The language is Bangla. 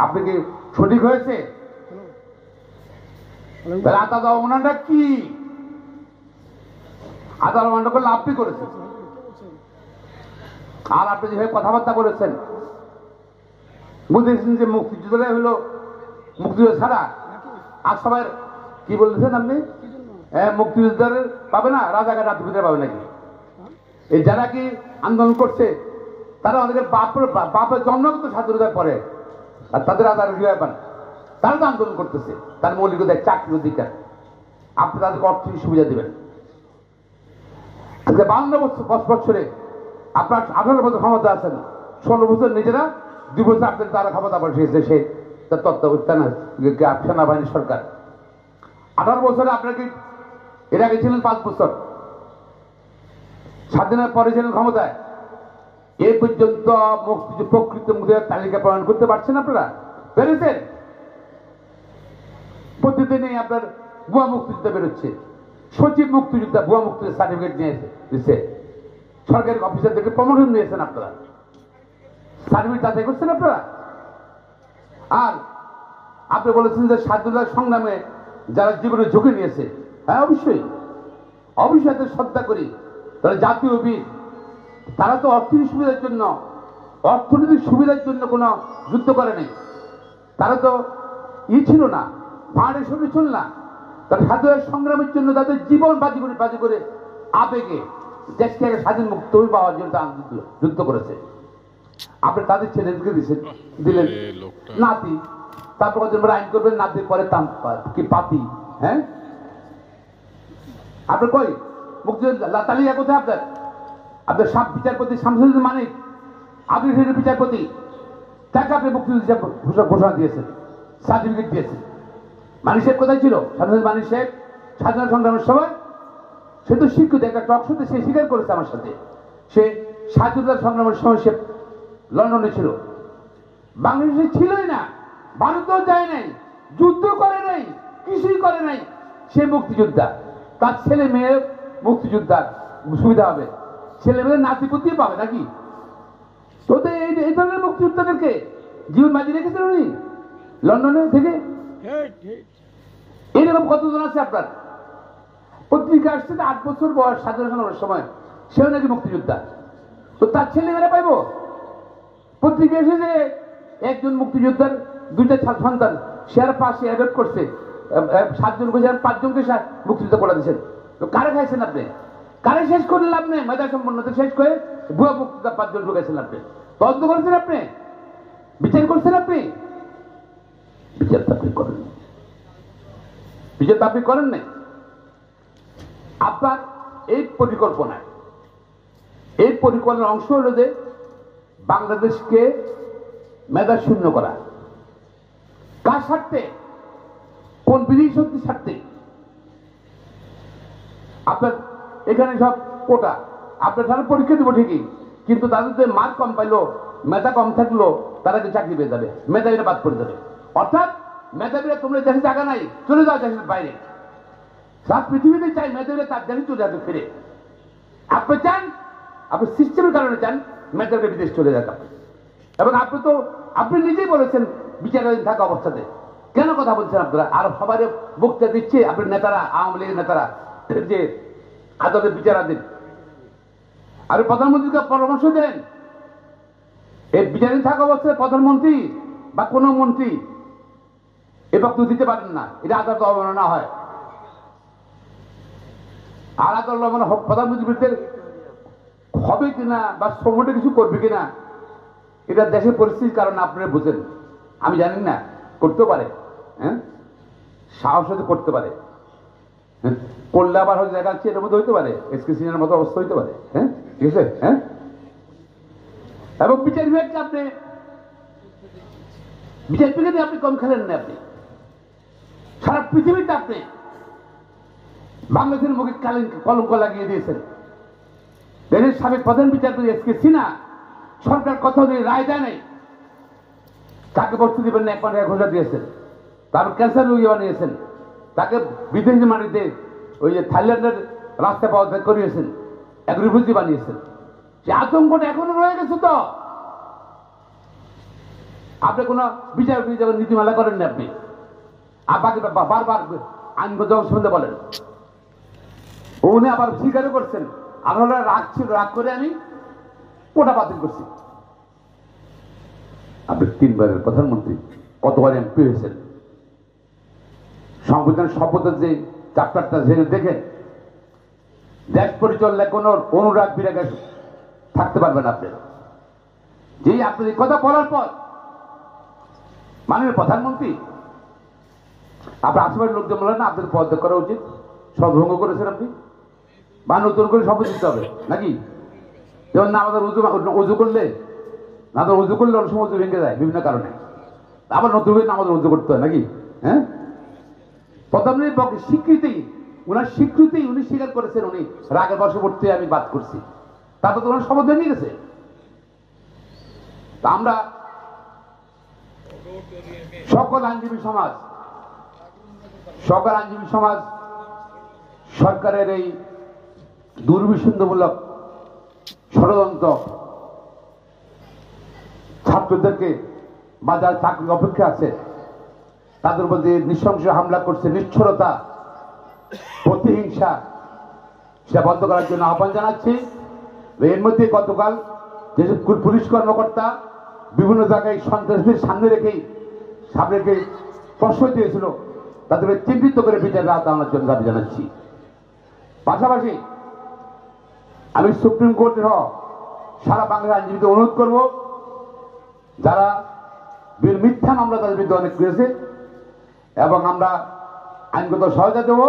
আপনি কি সঠিক হয়েছে? তাহলে আদালত অবমাননাটা কি? আদালত অবমাননা করলে আপনি করেছেন। আর আপনি যেভাবে কথাবার্তা বলেছেন, বুঝেছেন যে মুক্তিযুদ্ধটাই হলো মুক্তিযুদ্ধ ছাড়া আর সবাই কি বলতেছেন আপনি? মুক্তিযুদ্ধের পাবে না, রাজাকার রাজনীতি পাবে নাকি? এই যারা কি আন্দোলন করছে তারা অনেকের বাপের জন্মগত স্বাধীনতার পরে, আর তাদের আধার পান, তারা তো আন্দোলন করতেছে, তার মৌলিক চাকরির অধিকার। আপনি তাদেরকে অর্থনৈতিক সুবিধা দেবেন। আজকে 52 বছরে আপনার 18 বছর ক্ষমতা আছেন, 16 বছর নিজেরা, 2 বছর আপনার তারা ক্ষমতা বসিয়েছে, সে তার তত্ত্বাবধানে সেনাবাহিনী সরকার। 18 বছরে আপনাকে এর আগে ছিলেন 5 বছর, স্বাধীনতার পরে ছিলেন ক্ষমতায়। এ পর্যন্ত প্রকৃত মুক্তির তালিকা প্রমাণ করতে পারছেন আপনারা? পেরেছেন? প্রতিদিনই আপনার ভুয়া মুক্তিযোদ্ধা বেরোচ্ছে। সচিব মুক্তিযোদ্ধা ভুয়া মুক্তির সার্টিফিকেট নিয়ে দিচ্ছে, সরকারি অফিসারদেরকে প্রমোশন দিয়েছেন আপনারা, সার্টিফিকেট যাচাই করছেন আপনারা। আর আপনি বলেছেন যে স্বাধীনতা সংগ্রামে যারা জীবনের ঝুঁকি নিয়েছে, হ্যাঁ অবশ্যই অবশ্যই তাদের শ্রদ্ধা করি, তারা জাতীয় বীর। তারা তো অর্থনৈতিক সুবিধার জন্য কোনো যুদ্ধ করে নাই, তারা তো ছিল না, পাহাড়ের সঙ্গে ছিল না, তারা স্বাধীনতা সংগ্রামের জন্য তাদের জীবন বাজি করে আবেগে দেশকে স্বাধীন মুক্ত পাওয়ার জন্য যুদ্ধ করেছে। আপনি তাদের ছেলেদেরকে দিলেন নাতি, তারপর আইন করবেন, নাতির পরে কি পাতি? হ্যাঁ, আপনার কই মুক্তিযোদ্ধা তালিকা কোথায়? আপনার সাব বিচারপতি শামসুদ্দিন মানিক, আপনি বিচারপতি, তাকে আপনি মুক্তিযুদ্ধ ঘোষণা দিয়েছেন, সার্টিফিকেট দিয়েছেন। মানিক সাহেব কোথায় ছিল? মানিক সাহেব স্বাধীনতা সংগ্রামের সময় সে তো শিক্ষিত, একটা টক শোতে সে স্বীকার করেছে আমার সাথে, সে স্বাধীনতা সংগ্রামের সময় সে লন্ডনে ছিল, বাংলাদেশে ছিলই না, ভারতেও যায় নাই, যুদ্ধ করে নাই, কিছুই করে নাই। সে মুক্তিযোদ্ধা, তার ছেলে মেয়ে মুক্তিযোদ্ধার সুবিধা হবে, ছেলে মেয়ের নাতিপুতি পাবে নাকি? তো এই ধরনের মুক্তিযোদ্ধাদেরকে জীবন বাজি রেখেছেন উনি লন্ডনে থেকে। এইরকম কতজন আছে আপনার? পত্রিকা আসছে 8 বছর বয়স স্বাধীনতা সংগ্রামের সময়, সেও নাকি মুক্তিযোদ্ধা। তো তার ছেলেমেয়েরা পাইব? পত্রিকা এসে যে একজন মুক্তিযোদ্ধার 2টা সন্তান, সে আর পাশে অ্যাডপ্ট করছে, 7 জন করে 5 জনকে মুক্তিযোদ্ধা করে দিয়েছেন। তো কারে খাইছেন আপনি? কারে শেষ করলেন আপনি? মেধা সম্পন্নতা শেষ করে ভুয়া মুক্তিযোদ্ধা 5 জন ঢুকাইছেন আপনি, তদন্ত করেছেন আপনি, বিচার করছেন আপনি? বিচার তো আপনি করেন, বিচার তো আপনি করেন নাই। আপনার এই পরিকল্পনার অংশ হল যে বাংলাদেশকে মেধা শূন্য করা। কার স্বার্থে? কোন বিদেশি শক্তির স্বার্থে? আপনার এখানে সব কোটা, আপনার সারা পরীক্ষা দেবো ঠিকই, কিন্তু তাদের যে মার্ক কম পাইলো, মেধা কম থাকলো, তারা যে চাকরি পেয়ে যাবে, মেধাবীরা বাদ পড়ে যাবে। অর্থাৎ মেধাবীরা তোমরা দেশে জায়গা নাই, চলে যাও দেশের বাইরে। সারা পৃথিবীতে চাই মেধাবীরা তার দেশে চলে যাবে ফিরে। আপনি চান, আপনি সিস্টেমের কারণে চান মেধাবীরা বিদেশ চলে যাক। এবং আপনি নিজেই বলেছেন বিচারাধীন থাকা অবস্থাতে কেন কথা বলছেন আপনারা? আর সবাই বক্তৃতা দিচ্ছে আপনার নেতারা, আওয়ামী লীগের নেতারা, যে আদালতের বিচারাধীন। আর প্রধানমন্ত্রীকে পরামর্শ দেন, এই বিচারাধীন থাকা অবস্থায় প্রধানমন্ত্রী বা কোন মন্ত্রী এ বক্তব্য দিতে পারেন না, এটা আদালত অবমাননা হয়। আর আদালত প্রধানমন্ত্রীর বিরুদ্ধে হবে কিনা বা সময় কিছু করবে কিনা, এটা দেশের পরিস্থিতির কারণে আপনারা বুঝেন, আমি জানি না, করতে পারে, হ্যাঁ সাহস হতে করতে পারে, করলে আবার হয়তো দেখা যাচ্ছে এটার মধ্যে হইতে পারে, এসকে সিনের মতো অবস্থা হইতে পারে। হ্যাঁ, ঠিক আছে। হ্যাঁ, এবং বিচার বিভাগকে আপনি কম খেলেন না। আপনি সারা পৃথিবীতে আপনি বাংলাদেশের মুখে কলঙ্ক লাগিয়ে দিয়েছেন। দেশের সাবেক প্রধান বিচারপতি এসকে সিনহা সরকার কথা দিয়ে রায় দেয় নাই, তাকে বস্তু দিবেন না 1 কোটি টাকা ঘোষণা দিয়েছেন। তারপর ক্যান্সার রোগী বানিয়েছেন, তাকে বিদেশি মাটিতে ওই যে থাইল্যান্ডের রাস্তা পাওয়া করিয়েছেন, এক রিফিউজি বানিয়েছেন। সে আতঙ্কটা এখনো রয়ে গেছে। তো আপনি কোনো বিচার নীতিমালা করেন না আপনি, আপনাকে বারবার আইনগত সম্বন্ধে বলেন। উনি আবার স্বীকারও করছেন আপনারা রাগ ছিল, রাগ করে আমি কোটা বাতিল করছি। আপনি 3 বারের প্রধানমন্ত্রী, কতবার এমপি হয়েছেন, সংবিধান শপথের যে চ্যাপ্টারটা সেখানে দেখে দেশ পরিচালনায় কোনো অনুরাগ বিরাগে থাকতে পারবেন আপনি। যেই আপনি কথা বলার পর মাননীয় প্রধানমন্ত্রী আপনার আশেপাশের লোকজন বলেন না আপনাদের পদত্যাগ করা উচিত, সদভঙ্গ করেছেন আপনি, বা নতুন করে শপথ দিতে হবে নাকি? যেমন না আমাদের উজু করলে অনেক সময় উজু ভেঙে যায় বিভিন্ন কারণে, আবার নতুন করে আমাদের উজু করতে হয় নাকি? হ্যাঁ, প্রধানমন্ত্রীর পক্ষে স্বীকৃতি, উনার স্বীকৃতি উনি স্বীকার করেছেন উনি রাগের বশবর্তী আমি বাদ করছি, তারপর তো ওনার শপথ ভেঙে গেছে। তা আমরা সকল আইনজীবী সমাজ সরকারের এই দুর্বিসন্ধমূলক ষড়যন্ত্র, ছাত্রদেরকে বাজার চাকরি অপেক্ষা আছে তাদের প্রতি নৃশংস হামলা করছে, নিষ্ঠুরতা, প্রতিহিংসা, সেটা বন্ধ করার জন্য আহ্বান জানাচ্ছি। এর মধ্যে গতকাল যেসব পুলিশ কর্মকর্তা বিভিন্ন জায়গায় সন্ত্রাসীদের সামনে রেখে প্রশ্রয় দিয়েছিল তাদেরকে চিহ্নিত করে বিচারের আওতায় আনার জন্য দাবি জানাচ্ছি। পাশাপাশি আমি সুপ্রিম কোর্টের সারা বাংলার আইনজীবীদের অনুরোধ করব, যারা মিথ্যা মামলা তাদের বিরুদ্ধে অনেক করেছে এবং আমরা আইনগত সহায়তা দেব।